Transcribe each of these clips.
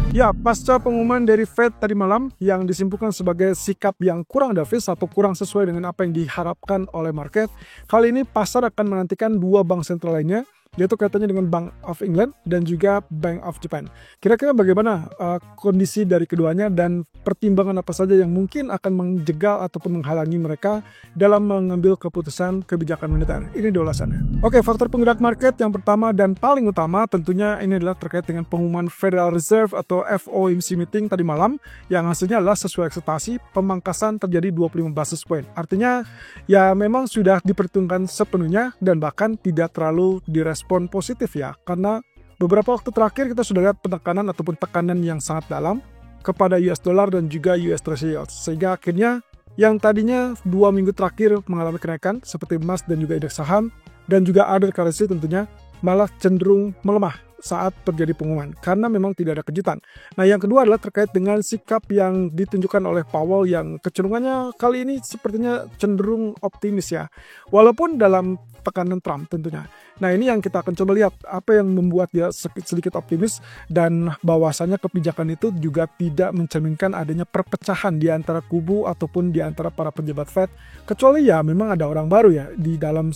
Ya, pasca pengumuman dari Fed tadi malam yang disimpulkan sebagai sikap yang kurang dovish atau kurang sesuai dengan apa yang diharapkan oleh market, kali ini pasar akan menantikan dua bank sentral lainnya, yaitu kaitannya dengan Bank of England dan juga Bank of Japan. Kira-kira bagaimana kondisi dari keduanya dan pertimbangan apa saja yang mungkin akan menjegal ataupun menghalangi mereka dalam mengambil keputusan kebijakan moneter? Ini dia ulasannya. Oke, faktor penggerak market yang pertama dan paling utama tentunya ini adalah terkait dengan pengumuman Federal Reserve atau FOMC meeting tadi malam yang hasilnya adalah sesuai ekspektasi pemangkasan terjadi 25 basis point. Artinya ya memang sudah diperhitungkan sepenuhnya dan bahkan tidak terlalu direspon positif ya, karena beberapa waktu terakhir kita sudah lihat penekanan ataupun tekanan yang sangat dalam kepada US dollar dan juga US Treasury yields, sehingga akhirnya yang tadinya 2 minggu terakhir mengalami kenaikan seperti emas dan juga indeks saham dan juga other currency tentunya malah cenderung melemah saat terjadi pengumuman karena memang tidak ada kejutan. Nah, yang kedua adalah terkait dengan sikap yang ditunjukkan oleh Powell yang kecenderungannya kali ini sepertinya cenderung optimis ya, walaupun dalam tekanan Trump tentunya. Nah, ini yang kita akan coba lihat apa yang membuat dia sedikit optimis dan bahwasannya kebijakan itu juga tidak mencerminkan adanya perpecahan di antara kubu ataupun di antara para pejabat Fed, kecuali ya memang ada orang baru ya di dalam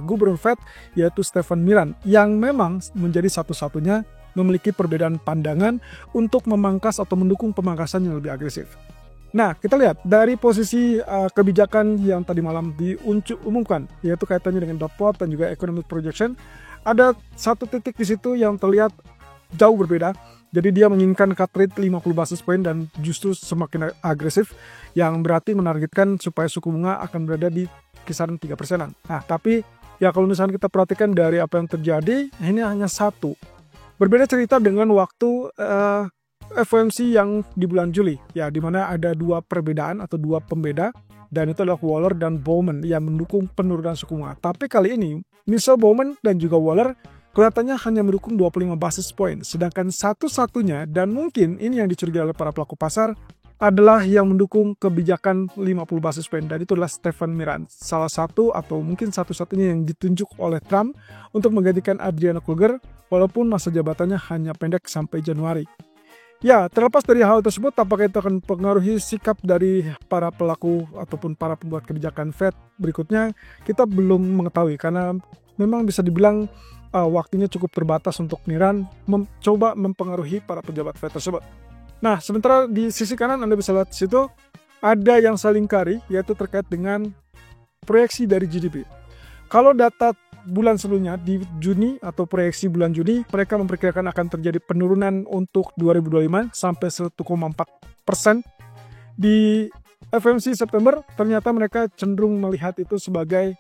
gubernur Fed, yaitu Stephen Miran yang memang menjadi satu-satunya memiliki perbedaan pandangan untuk memangkas atau mendukung pemangkasan yang lebih agresif. Nah, kita lihat dari posisi kebijakan yang tadi malam diumumkan, yaitu kaitannya dengan dot plot dan juga economic projection, ada satu titik di situ yang terlihat jauh berbeda. Jadi dia menginginkan cut rate 50 basis point dan justru semakin agresif, yang berarti menargetkan supaya suku bunga akan berada di kisaran 3%-an. Nah, tapi ya kalau misalnya kita perhatikan dari apa yang terjadi, ini hanya satu. Berbeda cerita dengan waktu FOMC yang di bulan Juli, ya, di mana ada dua perbedaan atau dua pembeda, dan itu adalah Waller dan Bowman yang mendukung penurunan suku bunga. Tapi kali ini, misal Bowman dan juga Waller kelihatannya hanya mendukung 25 basis point, sedangkan satu-satunya dan mungkin ini yang dicurigai oleh para pelaku pasar adalah yang mendukung kebijakan 50 basis point, dan itu adalah Stephen Miran, salah satu atau mungkin satu-satunya yang ditunjuk oleh Trump untuk menggantikan Adriano Kruger, walaupun masa jabatannya hanya pendek sampai Januari. Ya, terlepas dari hal tersebut, apakah itu akan mempengaruhi sikap dari para pelaku ataupun para pembuat kebijakan Fed berikutnya, kita belum mengetahui karena memang bisa dibilang waktunya cukup terbatas untuk Miran mencoba mempengaruhi para pejabat Fed tersebut. Nah, sementara di sisi kanan Anda bisa lihat di situ ada yang saling kari, yaitu terkait dengan proyeksi dari GDP. Kalau data bulan sebelumnya di Juni atau proyeksi bulan Juni, mereka memperkirakan akan terjadi penurunan untuk 2025 sampai 1,4%. Di FOMC September ternyata mereka cenderung melihat itu sebagai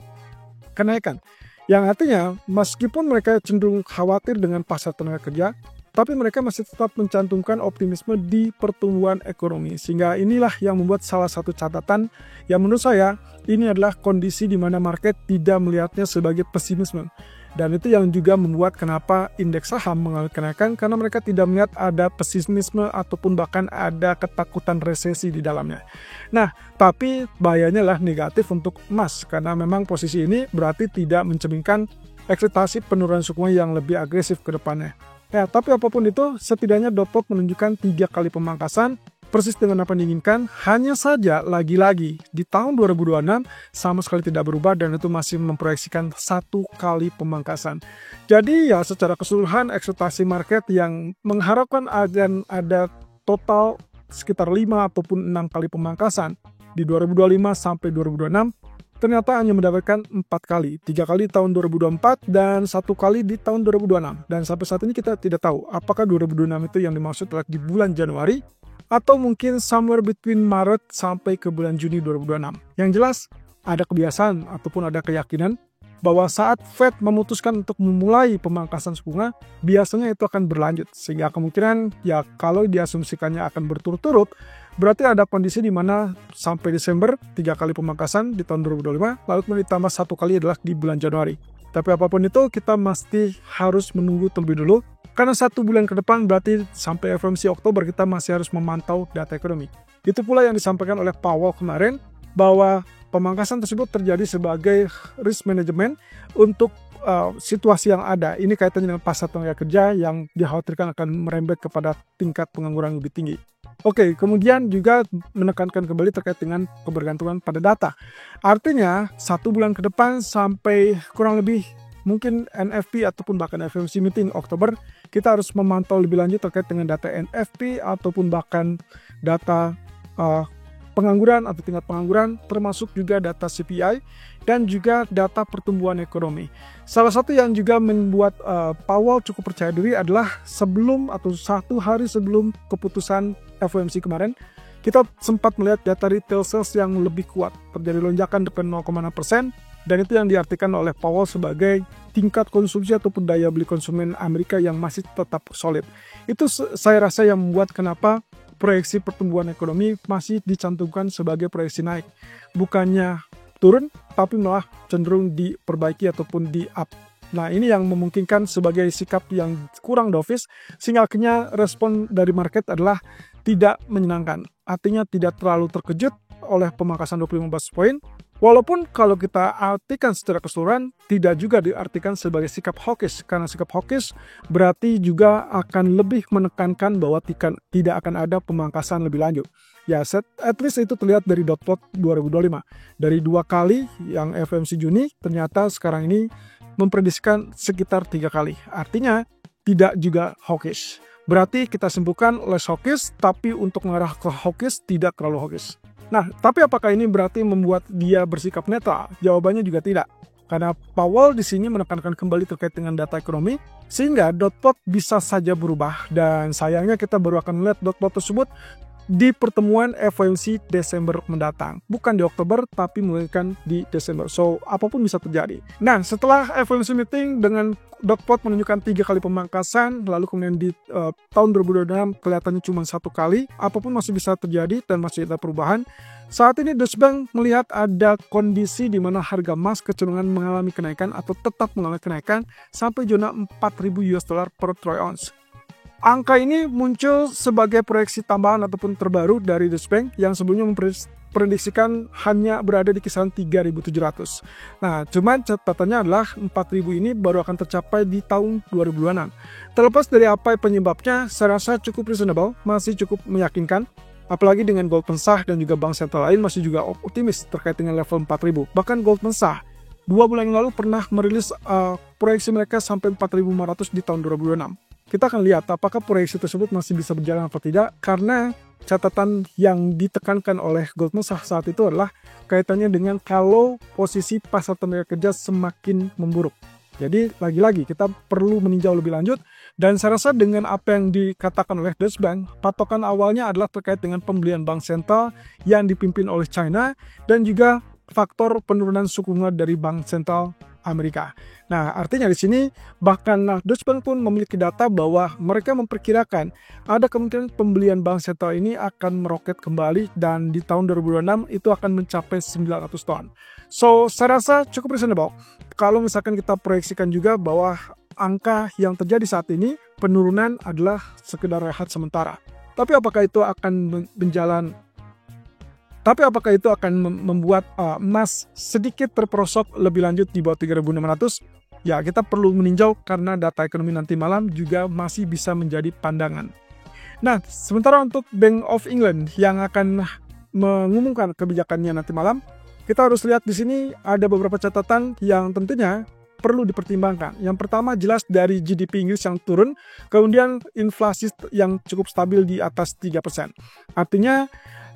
kenaikan. Yang artinya meskipun mereka cenderung khawatir dengan pasar tenaga kerja, tapi mereka masih tetap mencantumkan optimisme di pertumbuhan ekonomi. Sehingga inilah yang membuat salah satu catatan yang menurut saya ini adalah kondisi di mana market tidak melihatnya sebagai pesimisme. Dan itu yang juga membuat kenapa indeks saham mengalami kenaikan, karena mereka tidak melihat ada pesimisme ataupun bahkan ada ketakutan resesi di dalamnya. Nah, tapi bahayanya lah negatif untuk emas, karena memang posisi ini berarti tidak mencerminkan ekspektasi penurunan suku bunga yang lebih agresif ke depannya. Ya, tapi apapun itu, setidaknya dot plot menunjukkan 3 kali pemangkasan, persis dengan apa yang diinginkan. Hanya saja, lagi-lagi, di tahun 2026 sama sekali tidak berubah dan itu masih memproyeksikan 1 kali pemangkasan. Jadi ya secara keseluruhan ekspektasi market yang mengharapkan akan ada total sekitar 5 ataupun 6 kali pemangkasan di 2025 sampai 2026, ternyata hanya mendapatkan 4 kali, 3 kali di tahun 2024 dan 1 kali di tahun 2026. Dan sampai saat ini kita tidak tahu apakah 2026 itu yang dimaksud adalah di bulan Januari atau mungkin somewhere between Maret sampai ke bulan Juni 2026. Yang jelas ada kebiasaan ataupun ada keyakinan bahwa saat Fed memutuskan untuk memulai pemangkasan suku bunga, biasanya itu akan berlanjut. Sehingga kemungkinan ya kalau diasumsikannya akan berturut-turut, berarti ada kondisi di mana sampai Desember 3 kali pemangkasan di tahun 2025, lalu kemudian ditambah 1 kali adalah di bulan Januari. Tapi apapun itu kita mesti harus menunggu terlebih dulu, karena 1 bulan ke depan berarti sampai FOMC Oktober kita masih harus memantau data ekonomi. Itu pula yang disampaikan oleh Powell kemarin, bahwa pemangkasan tersebut terjadi sebagai risk management untuk situasi yang ada. Ini kaitannya dengan pasar tenaga kerja yang dikhawatirkan akan merembet kepada tingkat pengangguran yang lebih tinggi. Oke, kemudian juga menekankan kembali terkait dengan kebergantungan pada data. Artinya 1 bulan ke depan sampai kurang lebih mungkin NFP ataupun bahkan FOMC meeting Oktober, kita harus memantau lebih lanjut terkait dengan data NFP ataupun bahkan data pengangguran atau tingkat pengangguran, termasuk juga data CPI dan juga data pertumbuhan ekonomi. Salah satu yang juga membuat Powell cukup percaya diri adalah sebelum atau 1 hari sebelum keputusan FOMC kemarin, kita sempat melihat data retail sales yang lebih kuat, terjadi lonjakan depan 0,6%, dan itu yang diartikan oleh Powell sebagai tingkat konsumsi ataupun daya beli konsumen Amerika yang masih tetap solid. Itu saya rasa yang membuat kenapa proyeksi pertumbuhan ekonomi masih dicantumkan sebagai proyeksi naik. Bukannya turun, tapi malah cenderung diperbaiki ataupun di-up. Nah, ini yang memungkinkan sebagai sikap yang kurang dovish, sehingga akhirnya respon dari market adalah tidak menyenangkan. Artinya tidak terlalu terkejut oleh pemangkasan 25 basis point. Walaupun kalau kita artikan secara keseluruhan, tidak juga diartikan sebagai sikap hawkish. Karena sikap hawkish berarti juga akan lebih menekankan bahwa tidak akan ada pemangkasan lebih lanjut. Ya, at least itu terlihat dari dot plot 2025. Dari 2 kali yang FOMC Juni, ternyata sekarang ini memprediksikan sekitar 3 kali. Artinya tidak juga hawkish. Berarti kita simpulkan less hawkish, tapi untuk mengarah ke hawkish tidak terlalu hawkish. Nah, tapi apakah ini berarti membuat dia bersikap netral? Jawabannya juga tidak. Karena Powell di sini menekankan kembali terkait dengan data ekonomi, sehingga dot plot bisa saja berubah. Dan sayangnya kita baru akan melihat dot plot tersebut di pertemuan FOMC Desember mendatang. Bukan di Oktober, tapi melainkan di Desember. So, apapun bisa terjadi. Nah, setelah FOMC meeting dengan dot plot menunjukkan 3 kali pemangkasan, lalu kemudian di tahun 2026 kelihatannya cuma 1 kali, apapun masih bisa terjadi dan masih ada perubahan. Saat ini Deutsche Bank melihat ada kondisi di mana harga emas kecenderungan mengalami kenaikan atau tetap mengalami kenaikan sampai zona $4.000 per troy ounce. Angka ini muncul sebagai proyeksi tambahan ataupun terbaru dari Deutsche Bank yang sebelumnya memprediksikan hanya berada di kisaran 3.700. Nah, cuman catatannya adalah 4.000 ini baru akan tercapai di tahun 2026. Terlepas dari apa penyebabnya, saya rasa cukup reasonable, masih cukup meyakinkan. Apalagi dengan Goldman Sachs dan juga bank sentral lain masih juga optimis terkait dengan level 4.000. Bahkan Goldman Sachs 2 bulan yang lalu pernah merilis proyeksi mereka sampai 4.500 di tahun 2026. Kita akan lihat apakah proyeksi tersebut masih bisa berjalan atau tidak, karena catatan yang ditekankan oleh Goldman Sachs saat itu adalah kaitannya dengan kalau posisi pasar tenaga kerja semakin memburuk. Jadi lagi-lagi kita perlu meninjau lebih lanjut, dan saya rasa dengan apa yang dikatakan oleh Deutsche Bank, patokan awalnya adalah terkait dengan pembelian bank sentral yang dipimpin oleh China dan juga faktor penurunan suku bunga dari bank sentral Amerika. Nah, artinya di sini bahkan Deutsche Bank pun memiliki data bahwa mereka memperkirakan ada kemungkinan pembelian bank sentral ini akan meroket kembali dan di tahun 2026 itu akan mencapai 900 ton. So, saya rasa cukup reasonable. Kalau misalkan kita proyeksikan juga bahwa angka yang terjadi saat ini penurunan adalah sekedar rehat sementara. Tapi apakah itu akan membuat emas sedikit terperosok lebih lanjut di bawah 3.600? Ya, kita perlu meninjau karena data ekonomi nanti malam juga masih bisa menjadi pandangan. Nah, sementara untuk Bank of England yang akan mengumumkan kebijakannya nanti malam, kita harus lihat di sini ada beberapa catatan yang tentunya perlu dipertimbangkan. Yang pertama jelas dari GDP Inggris yang turun, kemudian inflasi yang cukup stabil di atas 3%. Artinya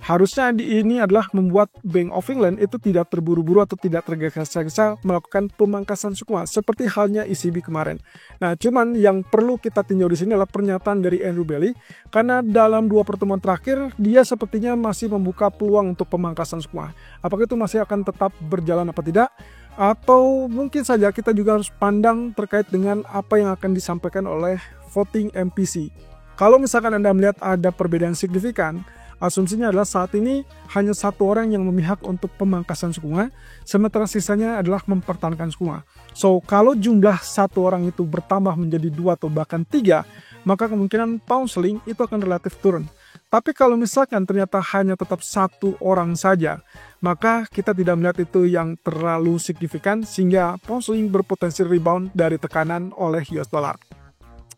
harusnya ini adalah membuat Bank of England itu tidak terburu-buru atau tidak tergesa-gesa melakukan pemangkasan suku bunga seperti halnya ECB kemarin. Nah, cuman yang perlu kita tinjau di sini adalah pernyataan dari Andrew Bailey, karena dalam 2 pertemuan terakhir dia sepertinya masih membuka peluang untuk pemangkasan suku bunga. Apakah itu masih akan tetap berjalan apa tidak? Atau mungkin saja kita juga harus pandang terkait dengan apa yang akan disampaikan oleh voting MPC. Kalau misalkan Anda melihat ada perbedaan signifikan, asumsinya adalah saat ini hanya 1 orang yang memihak untuk pemangkasan suku bunga, sementara sisanya adalah mempertahankan suku bunga. So, kalau jumlah 1 orang itu bertambah menjadi 2 atau bahkan 3, maka kemungkinan pound sterling itu akan relatif turun. Tapi kalau misalkan ternyata hanya tetap satu orang saja, maka kita tidak melihat itu yang terlalu signifikan sehingga pound sterling berpotensi rebound dari tekanan oleh US dollar.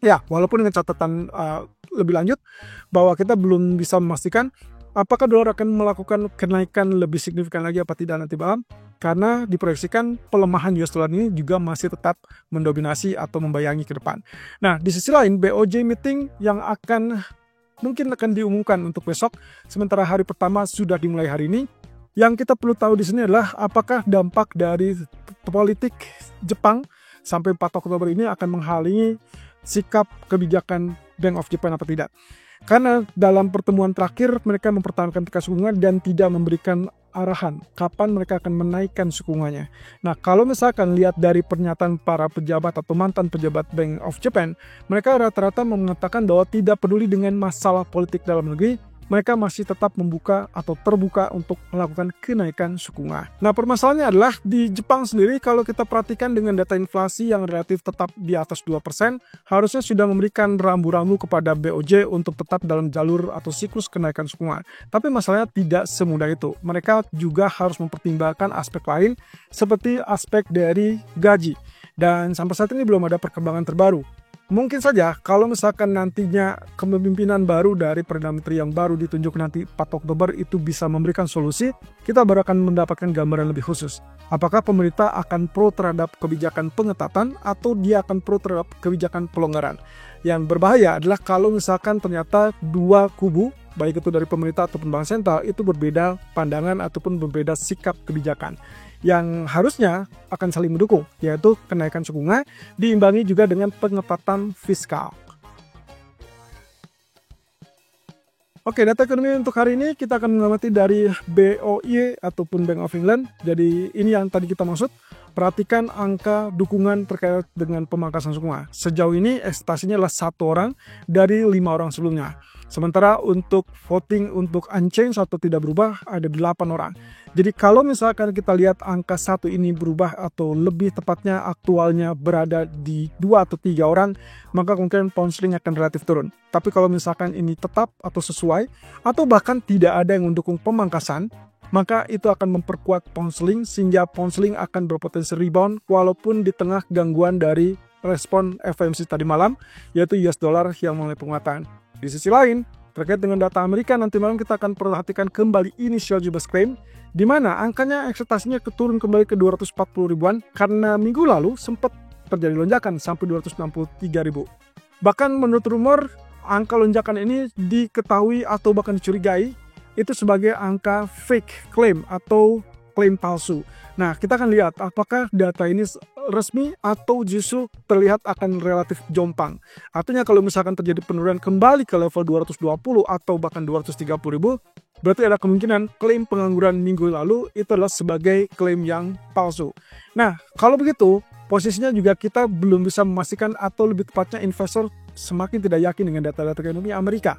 Ya, walaupun dengan catatan lebih lanjut bahwa kita belum bisa memastikan apakah dolar akan melakukan kenaikan lebih signifikan lagi apa tidak nanti malam, karena diproyeksikan pelemahan US dollar ini juga masih tetap mendominasi atau membayangi ke depan. Nah, di sisi lain BOJ meeting yang mungkin akan diumumkan untuk besok, sementara hari pertama sudah dimulai hari ini. Yang kita perlu tahu di sini adalah apakah dampak dari politik Jepang sampai 4 Oktober ini akan menghalangi sikap kebijakan Bank of Japan atau tidak. Karena dalam pertemuan terakhir mereka mempertahankan tingkat suku bunga dan tidak memberikan arahan kapan mereka akan menaikkan suku bunganya. Nah, kalau misalkan lihat dari pernyataan para pejabat atau mantan pejabat Bank of Japan, mereka rata-rata mengatakan bahwa tidak peduli dengan masalah politik dalam negeri, mereka masih tetap membuka atau terbuka untuk melakukan kenaikan suku bunga. Nah, permasalahannya adalah di Jepang sendiri kalau kita perhatikan dengan data inflasi yang relatif tetap di atas 2%, harusnya sudah memberikan rambu-rambu kepada BOJ untuk tetap dalam jalur atau siklus kenaikan suku bunga. Tapi masalahnya tidak semudah itu. Mereka juga harus mempertimbangkan aspek lain seperti aspek dari gaji. Dan sampai saat ini belum ada perkembangan terbaru. Mungkin saja kalau misalkan nantinya kepemimpinan baru dari Perdana Menteri yang baru ditunjuk nanti 4 Oktober itu bisa memberikan solusi, kita baru akan mendapatkan gambaran lebih khusus. Apakah pemerintah akan pro terhadap kebijakan pengetatan atau dia akan pro terhadap kebijakan pelonggaran. Yang berbahaya adalah kalau misalkan ternyata dua kubu, baik itu dari pemerintah ataupun bank sentral, itu berbeda pandangan ataupun berbeda sikap kebijakan yang harusnya akan saling mendukung, yaitu kenaikan suku bunga diimbangi juga dengan pengetatan fiskal. Oke, data ekonomi untuk hari ini kita akan mengamati dari BOI ataupun Bank of England. Jadi ini yang tadi kita maksud, perhatikan angka dukungan terkait dengan pemangkasan suku bunga. Sejauh ini ekspektasinya adalah 1 orang dari 5 orang sebelumnya. Sementara untuk voting untuk unchanged atau tidak berubah ada 8 orang. Jadi kalau misalkan kita lihat angka 1 ini berubah atau lebih tepatnya aktualnya berada di 2 atau 3 orang, maka kemungkinan pound sterling akan relatif turun. Tapi kalau misalkan ini tetap atau sesuai atau bahkan tidak ada yang mendukung pemangkasan, maka itu akan memperkuat pound sterling sehingga pound sterling akan berpotensi rebound walaupun di tengah gangguan dari respon FOMC tadi malam, yaitu US dollar yang mulai penguatan. Di sisi lain, terkait dengan data Amerika nanti malam kita akan perhatikan kembali initial jobless claim, di mana angkanya ekspektasinya turun kembali ke 240 ribuan karena minggu lalu sempat terjadi lonjakan sampai 263 ribu. Bahkan menurut rumor, angka lonjakan ini diketahui atau bahkan dicurigai itu sebagai angka fake claim atau klaim palsu. Nah, kita akan lihat apakah data ini resmi atau justru terlihat akan relatif jompang. Artinya kalau misalkan terjadi penurunan kembali ke level 220 atau bahkan 230 ribu, berarti ada kemungkinan klaim pengangguran minggu lalu itu adalah sebagai klaim yang palsu. Nah, kalau begitu, posisinya juga kita belum bisa memastikan atau lebih tepatnya investor semakin tidak yakin dengan data-data ekonomi Amerika.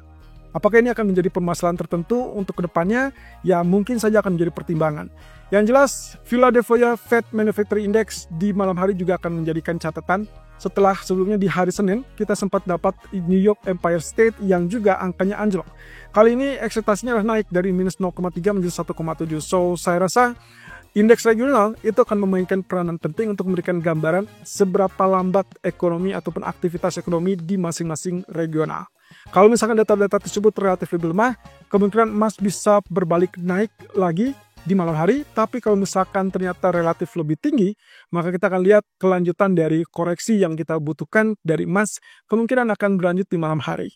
Apakah ini akan menjadi permasalahan tertentu untuk kedepannya? Ya mungkin saja akan menjadi pertimbangan. Yang jelas, Philadelphia Fed Manufacturing Index di malam hari juga akan menjadikan catatan. Setelah sebelumnya di hari Senin, kita sempat dapat New York Empire State yang juga angkanya anjlok. Kali ini ekspektasinya adalah naik dari minus 0,3 menjadi 1,7. So, saya rasa indeks regional itu akan memainkan peranan penting untuk memberikan gambaran seberapa lambat ekonomi ataupun aktivitas ekonomi di masing-masing regional. Kalau misalkan data-data tersebut relatif lebih lemah, kemungkinan emas bisa berbalik naik lagi di malam hari. Tapi kalau misalkan ternyata relatif lebih tinggi, maka kita akan lihat kelanjutan dari koreksi yang kita butuhkan dari emas, kemungkinan akan berlanjut di malam hari.